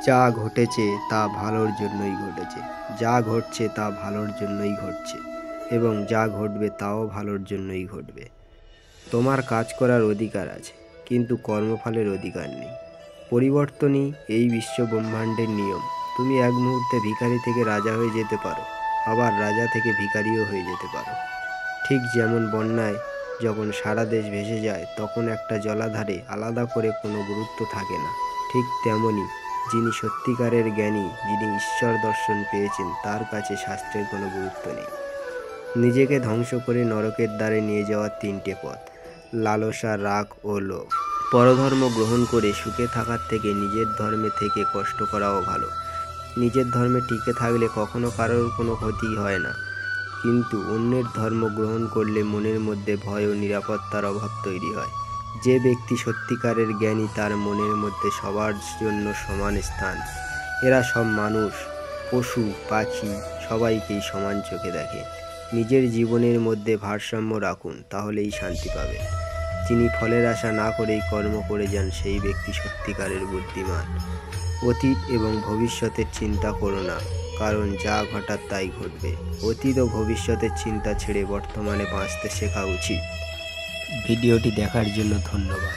যা ঘটেছে তা ভালোর জন্যই ঘটেছে, যা ঘটছে তা ভালোর জন্যই ঘটছে, এবং যা ঘটবে তাও ভালোর জন্যই ঘটবে। তোমার কাজ করার অধিকার আছে, কিন্তু কর্মফলের অধিকার নেই। পরিবর্তনই এই বিশ্ব ব্রহ্মাণ্ডের নিয়ম। তুমি এক মুহূর্তে ভিখারি থেকে রাজা হয়ে যেতে পারো, আবার রাজা থেকে ভিখারিও হয়ে যেতে পারো। ঠিক যেমন বন্যায় যখন সারা দেশ ভেসে যায়, তখন একটা জলাধারে আলাদা করে কোনো গুরুত্ব থাকে না। ঠিক তেমনই যিনি সত্যিকারের জ্ঞানী, যিনি ঈশ্বর দর্শন পেয়েছেন, তার কাছে শাস্ত্রের কোনো গুরুত্ব নেই। নিজেকে ধ্বংস করে নরকের দ্বারে নিয়ে যাওয়ার তিনটে পথ: লালসা, রাগ ও লোভ। পরধর্ম গ্রহণ করে সুখে থাকার থেকে নিজের ধর্মে থেকে কষ্ট করাও ভালো। নিজের ধর্মে টিকে থাকলে কখনো কারোর কোনো ক্ষতি হয় না, কিন্তু অন্যের ধর্ম গ্রহণ করলে মনের মধ্যে ভয় ও নিরাপত্তার অভাব তৈরি হয়। যে ব্যক্তি সত্যিকারের জ্ঞানী, তার মনের মধ্যে সবার জন্য সমান স্থান। এরা সব মানুষ, পশু, পাখি সবাইকেই সমান চোখে দেখে। নিজের জীবনের মধ্যে ভারসাম্য রাখুন, তাহলেই শান্তি পাবেন। যিনি ফলের আশা না করেই কর্ম করে যান, সেই ব্যক্তি সত্যিকারের বুদ্ধিমান। অতীত এবং ভবিষ্যতের চিন্তা করো না, কারণ যা ঘটার তাই ঘটবে। অতীত ও ভবিষ্যতের চিন্তা ছেড়ে বর্তমানে বাঁচতে শেখা উচিত। ভিডিওটি দেখার জন্য ধন্যবাদ।